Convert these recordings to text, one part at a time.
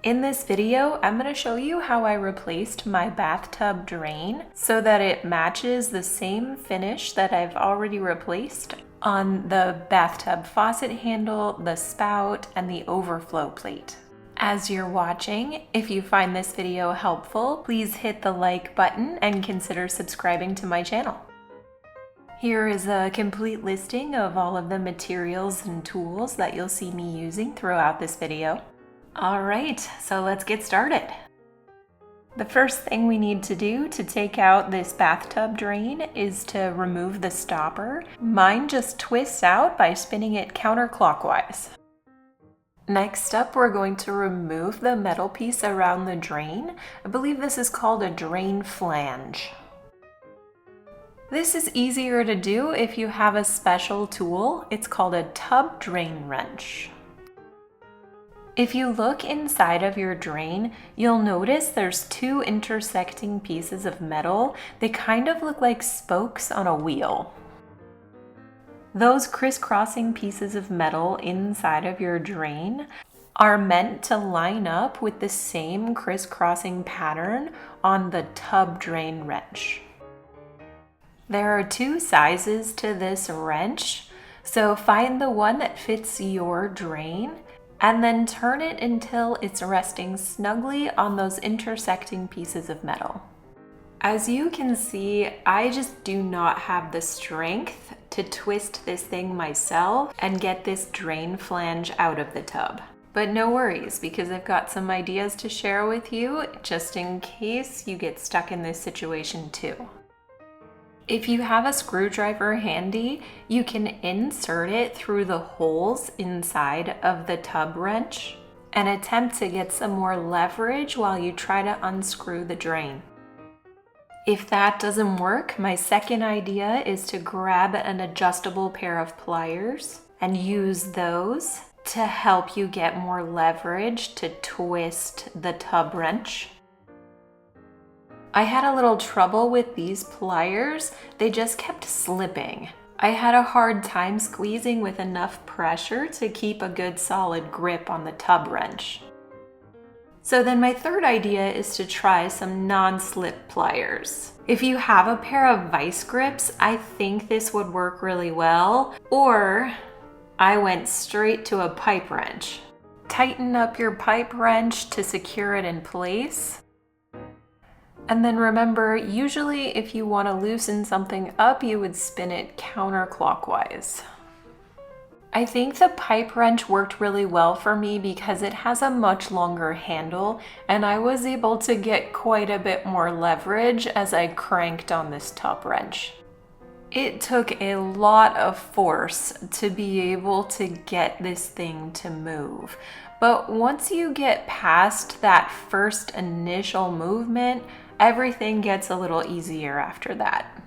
In this video, I'm going to show you how I replaced my bathtub drain so that it matches the same finish that I've already replaced on the bathtub faucet handle, the spout, and the overflow plate. As you're watching, if you find this video helpful, please hit the like button and consider subscribing to my channel. Here is a complete listing of all of the materials and tools that you'll see me using throughout this video. All right, so let's get started. The first thing we need to do to take out this bathtub drain is to remove the stopper. Mine just twists out by spinning it counterclockwise. Next up, we're going to remove the metal piece around the drain. I believe this is called a drain flange. This is easier to do if you have a special tool. It's called a tub drain wrench. If you look inside of your drain, you'll notice there's two intersecting pieces of metal. They kind of look like spokes on a wheel. Those crisscrossing pieces of metal inside of your drain are meant to line up with the same crisscrossing pattern on the tub drain wrench. There are two sizes to this wrench, so find the one that fits your drain and then turn it until it's resting snugly on those intersecting pieces of metal. As you can see, I just do not have the strength to twist this thing myself and get this drain flange out of the tub. But no worries, because I've got some ideas to share with you just in case you get stuck in this situation too. If you have a screwdriver handy, you can insert it through the holes inside of the tub wrench and attempt to get some more leverage while you try to unscrew the drain. If that doesn't work, my second idea is to grab an adjustable pair of pliers and use those to help you get more leverage to twist the tub wrench. I had a little trouble with these pliers. They just kept slipping. I had a hard time squeezing with enough pressure to keep a good solid grip on the tub wrench. So then my third idea is to try some non-slip pliers. If you have a pair of vice grips, I think this would work really well. Or I went straight to a pipe wrench. Tighten up your pipe wrench to secure it in place. And then remember, usually if you want to loosen something up, you would spin it counterclockwise. I think the pipe wrench worked really well for me because it has a much longer handle and I was able to get quite a bit more leverage as I cranked on this tub wrench. It took a lot of force to be able to get this thing to move. But once you get past that first initial movement, everything gets a little easier after that.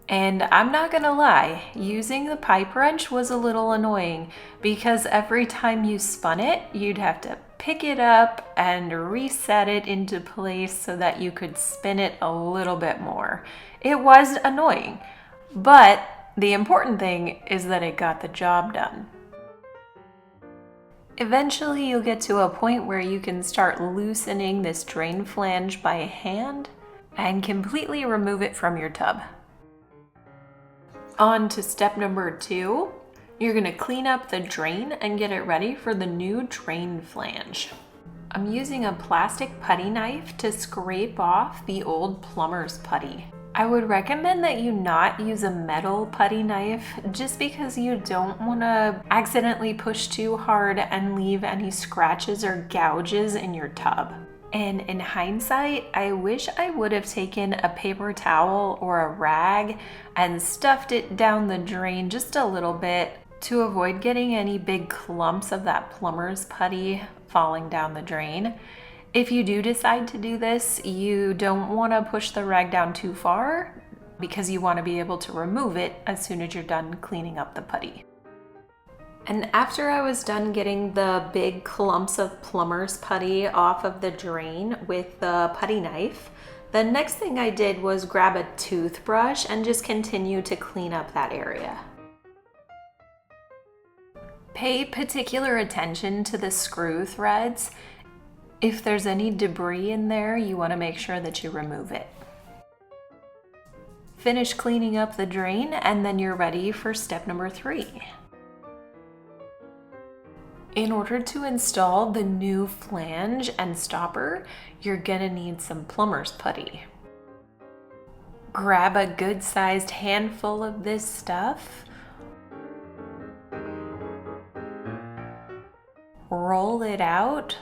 And I'm not gonna lie, using the pipe wrench was a little annoying because every time you spun it, you'd have to pick it up and reset it into place so that you could spin it a little bit more. It was annoying, but the important thing is that it got the job done. Eventually, you'll get to a point where you can start loosening this drain flange by hand and completely remove it from your tub. On to step number 2. You're going to clean up the drain and get it ready for the new drain flange. I'm using a plastic putty knife to scrape off the old plumber's putty. I would recommend that you not use a metal putty knife just because you don't want to accidentally push too hard and leave any scratches or gouges in your tub. And in hindsight, I wish I would have taken a paper towel or a rag and stuffed it down the drain just a little bit to avoid getting any big clumps of that plumber's putty falling down the drain. If you do decide to do this, you don't want to push the rag down too far because you want to be able to remove it as soon as you're done cleaning up the putty. And after I was done getting the big clumps of plumber's putty off of the drain with the putty knife, the next thing I did was grab a toothbrush and just continue to clean up that area. Pay particular attention to the screw threads. If there's any debris in there, you want to make sure that you remove it. Finish cleaning up the drain and then you're ready for step number 3. In order to install the new flange and stopper, you're gonna need some plumber's putty. Grab a good-sized handful of this stuff. Roll it out.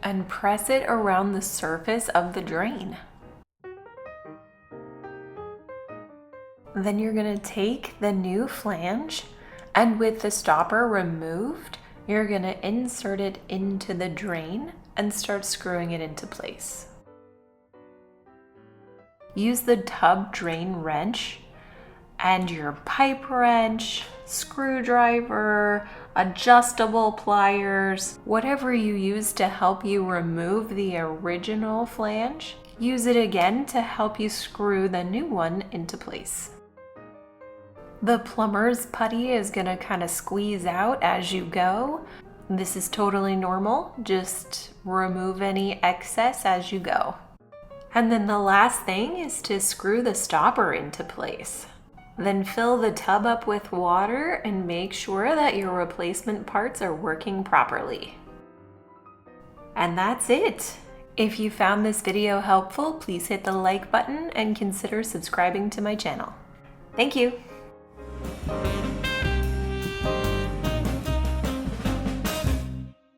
And press it around the surface of the drain. Then you're going to take the new flange and with the stopper removed, you're going to insert it into the drain and start screwing it into place. Use the tub drain wrench and your pipe wrench, screwdriver, adjustable pliers, whatever you use to help you remove the original flange, use it again to help you screw the new one into place. The plumber's putty is gonna kind of squeeze out as you go. This is totally normal, just remove any excess as you go. And then the last thing is to screw the stopper into place. Then fill the tub up with water and make sure that your replacement parts are working properly. And that's it. If you found this video helpful, please hit the like button and consider subscribing to my channel. Thank you.